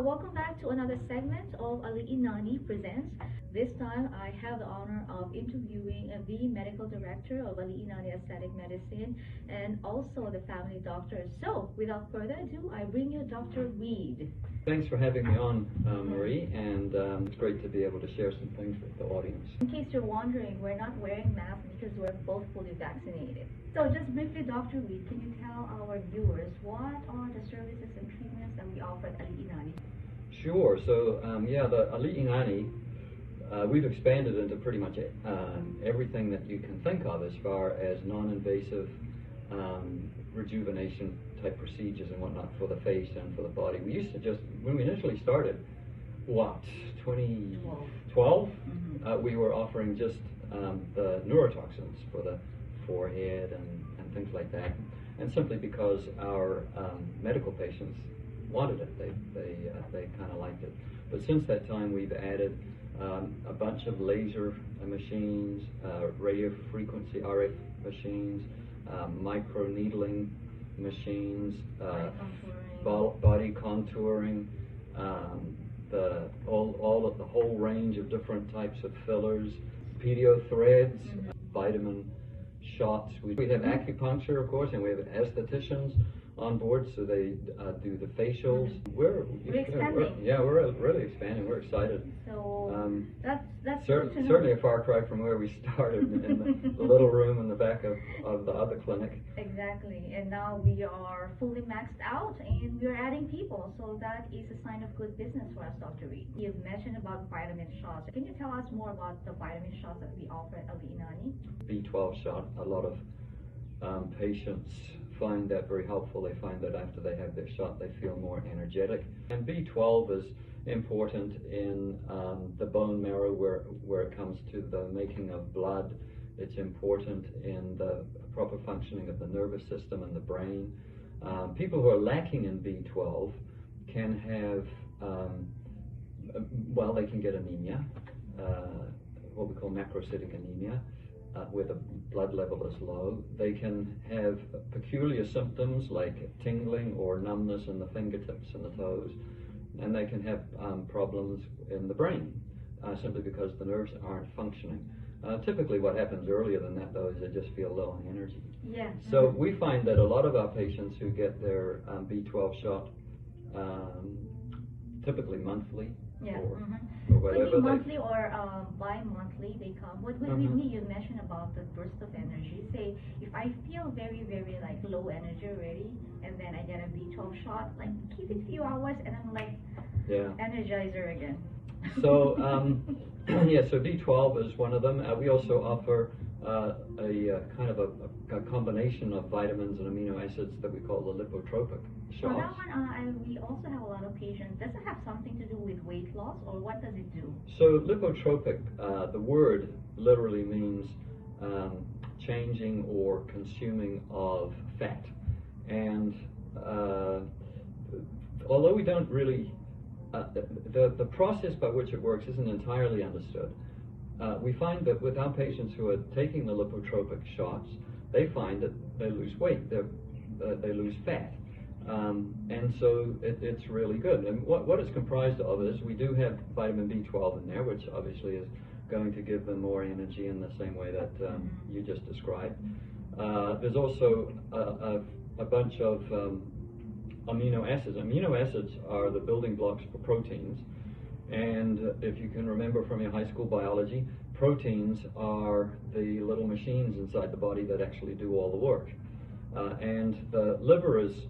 Welcome back to another segment of Ali'i Nani Presents. This time I have the honor of interviewing the medical director of Ali'i Nani Aesthetic Medicine and also the family doctor. So without further ado, I bring you Dr. Reed. Thanks for having me on, Marie, and it's great to be able to share some things with the audience. In case you're wondering, we're not wearing masks because we're both fully vaccinated. So just briefly, Dr. Reed, can you tell our viewers what are the services and treatments that we offer at Ali'i Nani? Sure. So, the Ali'i Nani, we've expanded into pretty much everything that you can think of as far as non-invasive rejuvenation type procedures and whatnot for the face and for the body. We used to just, when we initially started, 2012, we were offering just the neurotoxins for the forehead and things like that, and simply because our medical patients wanted it, they kind of liked it. But since that time, we've added a bunch of laser machines, radio frequency RF machines, micro needling machines, body contouring, the whole range of different types of fillers, pedio threads, vitamin shots. We have acupuncture, of course, and we have aestheticians on board, so they do the facials. We're expanding. We're really expanding. We're excited. So that's certainly a far cry from where we started in the little room in the back of the other clinic. Exactly, and now we are fully maxed out and we're adding people, so that is a sign of good business for us, Dr. Reed. You've mentioned about vitamin shots. Can you tell us more about the vitamin shots that we offer at Ali'i Nani? B12 shot. A lot of patients find that very helpful. They find that after they have their shot, they feel more energetic. And B12 is important in the bone marrow where it comes to the making of blood. It's important in the proper functioning of the nervous system and the brain. People who are lacking in B12 can have, they can get anemia, what we call macrocytic anemia, where the blood level is low. They can have peculiar symptoms like tingling or numbness in the fingertips and the toes, and they can have problems in the brain simply because the nerves aren't functioning. Typically what happens earlier than that, though, is they just feel low on energy. Yeah. So we find that a lot of our patients who get their B12 shot typically monthly, or whatever. Could be monthly or bi-monthly they come. With me, you mentioned about the burst of energy. Say, if I feel very, very like low energy already, and then I get a B12 shot, like keep it a few hours, and I'm like energizer again. So, so B12 is one of them. We also offer a kind of a combination of vitamins and amino acids that we call the lipotropic shots. For that one, we also have a lot of patients. Does it have something to do with weight loss, or what does it do? So lipotropic, the word literally means changing or consuming of fat. And although we don't really, the process by which it works isn't entirely understood. We find that with our patients who are taking the lipotropic shots, they find that they lose weight, they lose fat. And so it's really good. And what it's comprised of is we do have vitamin B12 in there, which obviously is going to give them more energy in the same way that you just described. There's also a bunch of amino acids. Amino acids are the building blocks for proteins. And if you can remember from your high school biology, proteins are the little machines inside the body that actually do all the work. And the liver is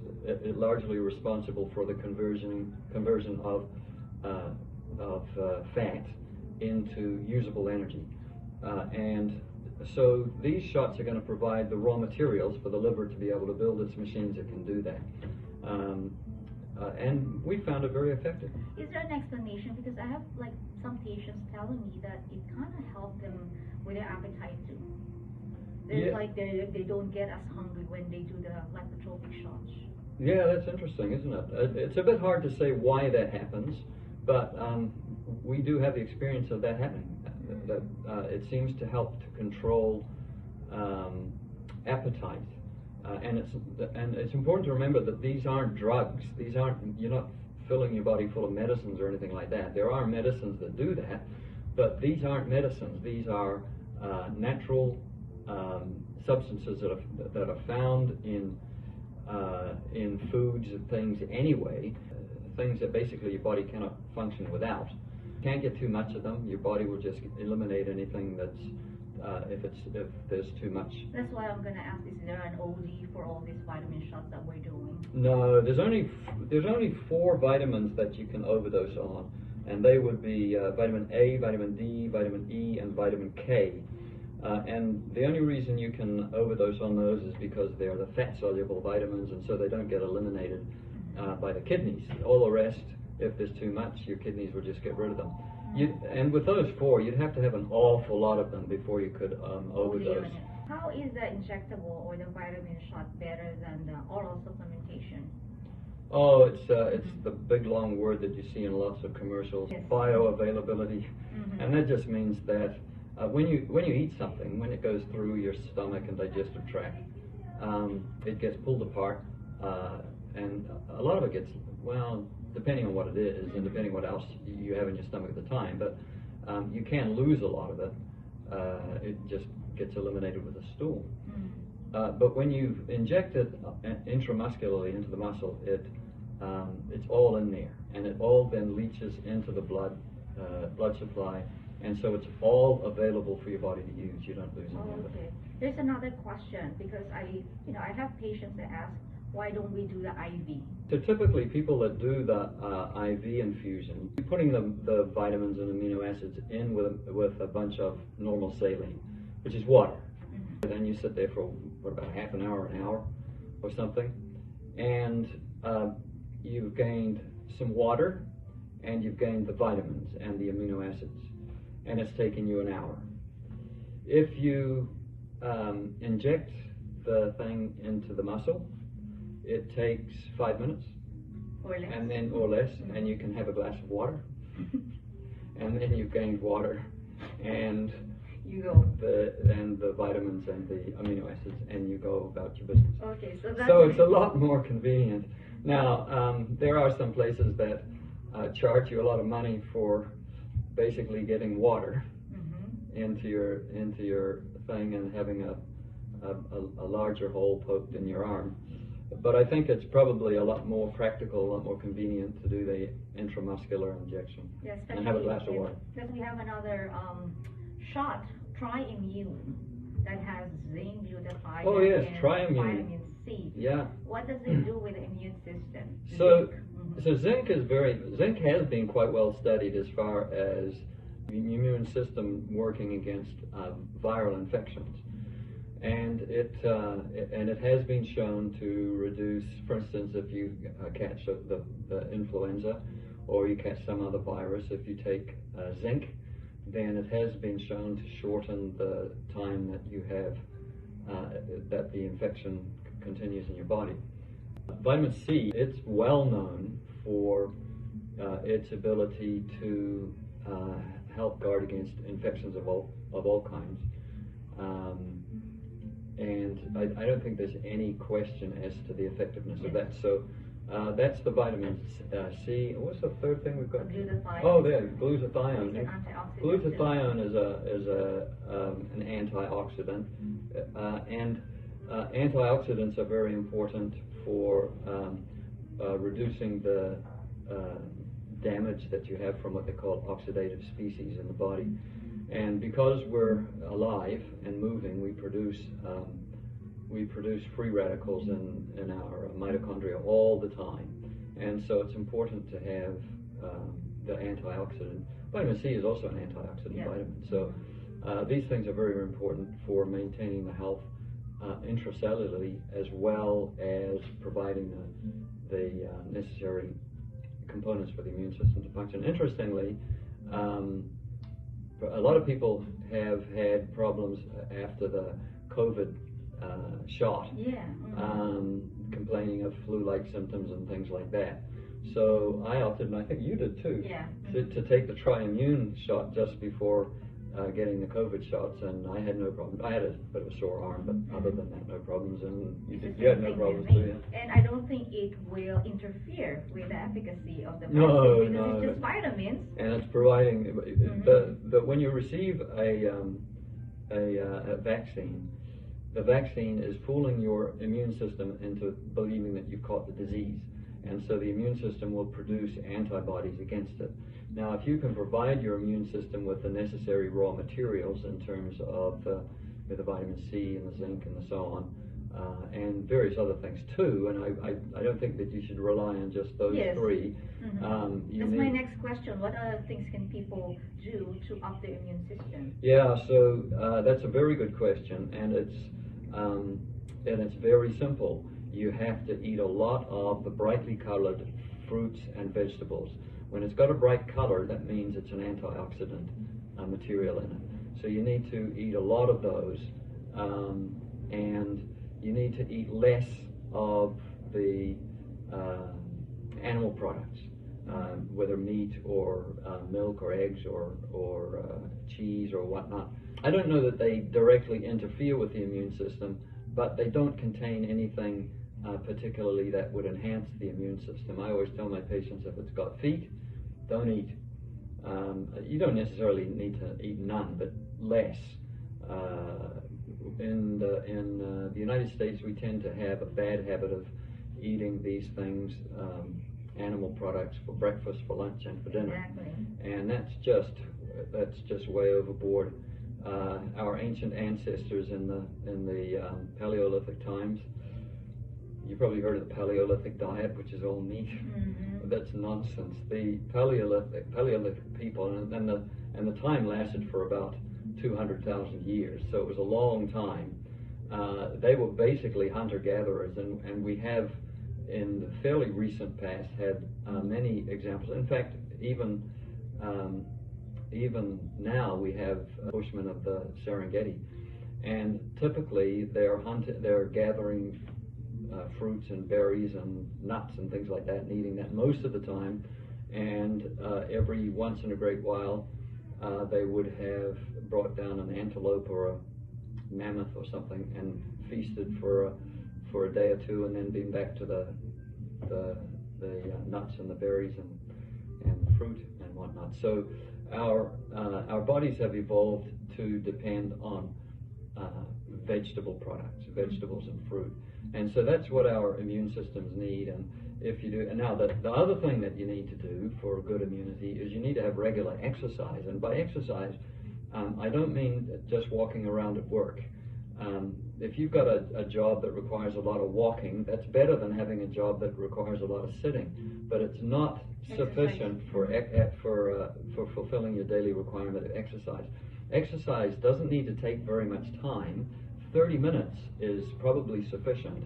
largely responsible for the conversion of fat into usable energy. And so these shots are going to provide the raw materials for the liver to be able to build its machines that can do that. And we found it very effective. Is there an explanation? Because I have like some patients telling me that it kind of helped them with their appetite too. It's like they don't get as hungry when they do the lipotropic shots. Yeah, that's interesting, isn't it? It's a bit hard to say why that happens, but we do have the experience of that happening. That it seems to help to control appetite. And it's important to remember that these aren't drugs. You're not filling your body full of medicines or anything like that. There are medicines that do that, but these aren't medicines. These are natural substances that are found in foods and things anyway, things that basically your body cannot function without. You can't get too much of them. Your body will just eliminate anything that's if there's too much. That's why I'm going to ask, is there an OD for all these vitamin shots that we're doing? No, there's only 4 vitamins that you can overdose on, and they would be vitamin A, vitamin D, vitamin E, and vitamin K. And the only reason you can overdose on those is because they're the fat-soluble vitamins, and so they don't get eliminated by the kidneys. All the rest, if there's too much, your kidneys will just get rid of them. And with those 4, you'd have to have an awful lot of them before you could overdose. How is the injectable or the vitamin shot better than the oral supplementation? Oh, it's the big long word that you see in lots of commercials, yes. Bioavailability, and that just means that when you eat something, when it goes through your stomach and digestive tract, it gets pulled apart, and a lot of it gets, well, depending on what it is and depending what else you have in your stomach at the time, but you can lose a lot of it. It just gets eliminated with a stool. But when you inject it intramuscularly into the muscle, it's all in there, and it all then leaches into the blood supply, and so it's all available for your body to use. You don't lose any of it. There's another question, because I have patients that ask, why don't we do the IV? So typically people that do the IV infusion, you're putting the vitamins and amino acids in with a bunch of normal saline, which is water. And then you sit there for about half an hour or something, and you've gained some water, and you've gained the vitamins and the amino acids, and it's taken you an hour. If you inject the thing into the muscle, it takes 5 minutes, or less, and you can have a glass of water, and then you've gained water, and the vitamins and the amino acids, and you go about your business. Okay, so it's a lot more convenient. Now, there are some places that charge you a lot of money for basically getting water into your thing and having a larger hole poked in your arm. But I think it's probably a lot more practical, a lot more convenient to do the intramuscular injection and have a glass of water. Because we have another shot, Tri-Immune, that has zinc, glutathione, oh yes, and Tri-Immune. vitamin C. Yeah. What does it do with the immune system? So zinc has been quite well studied as far as the immune system working against viral infections. And it has been shown to reduce, for instance, if you catch the influenza or you catch some other virus, if you take zinc, then it has been shown to shorten the time that you have that the infection continues in your body. Vitamin C, it's well known for its ability to help guard against infections of all kinds. And I don't think there's any question as to the effectiveness of that. So that's the vitamin C. What's the third thing we've got? Glutathione. Oh, there, glutathione. Glutathione is an antioxidant, and antioxidants are very important for reducing the damage that you have from what they call oxidative species in the body. And because we're alive and moving, we produce free radicals in our mitochondria all the time, and so it's important to have the antioxidant. Vitamin C is also an antioxidant vitamin. So these things are very, very important for maintaining the health intracellularly, as well as providing the necessary components for the immune system to function. Interestingly, a lot of people have had problems after the COVID shot, complaining of flu-like symptoms and things like that. So I opted, and I think you did too, to take the Tri-Immune shot just before getting the COVID shots, and I had no problem. I had a bit of a sore arm, but other than that, no problems. And you had no problems, do you? And I don't think it will interfere with the efficacy of the medicine, No, because no. it's just vitamins. And it's providing when you receive a vaccine, the vaccine is fooling your immune system into believing that you've caught the disease, and so the immune system will produce antibodies against it. Now, if you can provide your immune system with the necessary raw materials in terms of the vitamin C and the zinc and so on, and various other things too, and I don't think that you should rely on just those three. That's my next question. What other things can people do to up their immune system? Yeah, so that's a very good question, and it's very simple. You have to eat a lot of the brightly colored fruits and vegetables. When it's got a bright color, that means it's an antioxidant material in it. So you need to eat a lot of those, and you need to eat less of the animal products, whether meat or milk or eggs or cheese or whatnot. I don't know that they directly interfere with the immune system, but they don't contain anything particularly that would enhance the immune system. I always tell my patients, if it's got feet, don't eat. You don't necessarily need to eat none, but less. In the United States, we tend to have a bad habit of eating these things, animal products, for breakfast, for lunch, and for dinner. Exactly. And that's just way overboard. Our ancient ancestors in the Paleolithic times, you probably heard of the Paleolithic diet, which is all meat. That's nonsense. The Paleolithic people, and the time lasted for about 200,000 years, so it was a long time. They were basically hunter-gatherers, and we have, in the fairly recent past, had many examples. In fact, even now we have Bushmen of the Serengeti, and typically they're gathering fruits and berries and nuts and things like that, and eating that most of the time. And every once in a great while, they would have brought down an antelope or a mammoth or something and feasted for a day or two, and then been back to the nuts and the berries and the fruit and whatnot. So our bodies have evolved to depend on vegetable products, vegetables and fruit. And so that's what our immune systems need. And if you do, and now the other thing that you need to do for good immunity is you need to have regular exercise. And by exercise, I don't mean just walking around at work. If you've got a job that requires a lot of walking, that's better than having a job that requires a lot of sitting. But it's not sufficient for fulfilling your daily requirement of exercise. Exercise doesn't need to take very much time. 30 minutes is probably sufficient,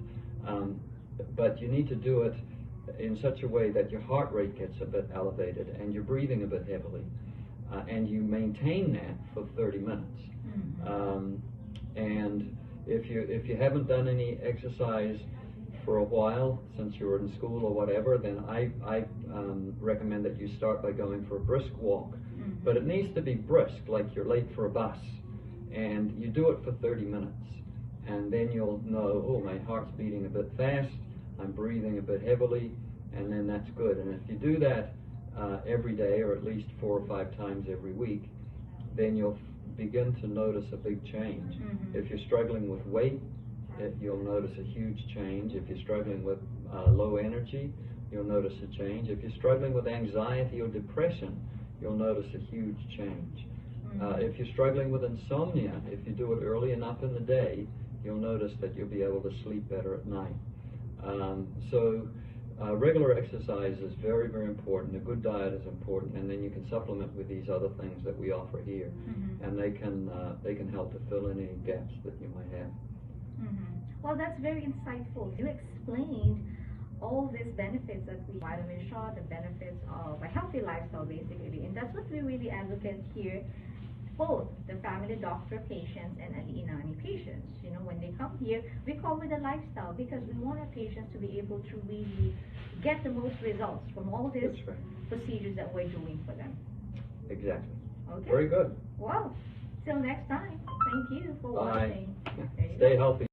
but you need to do it in such a way that your heart rate gets a bit elevated and you're breathing a bit heavily, and you maintain that for 30 minutes. And if you haven't done any exercise for a while, since you were in school or whatever, then I recommend that you start by going for a brisk walk. But it needs to be brisk, like you're late for a bus, and you do it for 30 minutes. And then you'll know, oh, my heart's beating a bit fast, I'm breathing a bit heavily, and then that's good. And if you do that every day, or at least 4 or 5 times every week, then you'll begin to notice a big change. If you're struggling with weight, you'll notice a huge change. If you're struggling with low energy, you'll notice a change. If you're struggling with anxiety or depression, you'll notice a huge change. If you're struggling with insomnia, if you do it early enough in the day, you'll notice that you'll be able to sleep better at night. So regular exercise is very, very important. A good diet is important, and then you can supplement with these other things that we offer here, and they can help to fill any gaps that you might have. Well, that's very insightful. You explained all these benefits that we vitamin shot, the benefits of a healthy lifestyle, basically, and that's what we really advocate here. Both the family doctor patients and Ali'i Nani patients. You know, when they come here, we call it a lifestyle because we want our patients to be able to really get the most results from all these procedures that we're doing for them. Exactly. Okay. Very good. Wow. Till next time. Thank you for Bye. watching. There you Stay go. healthy.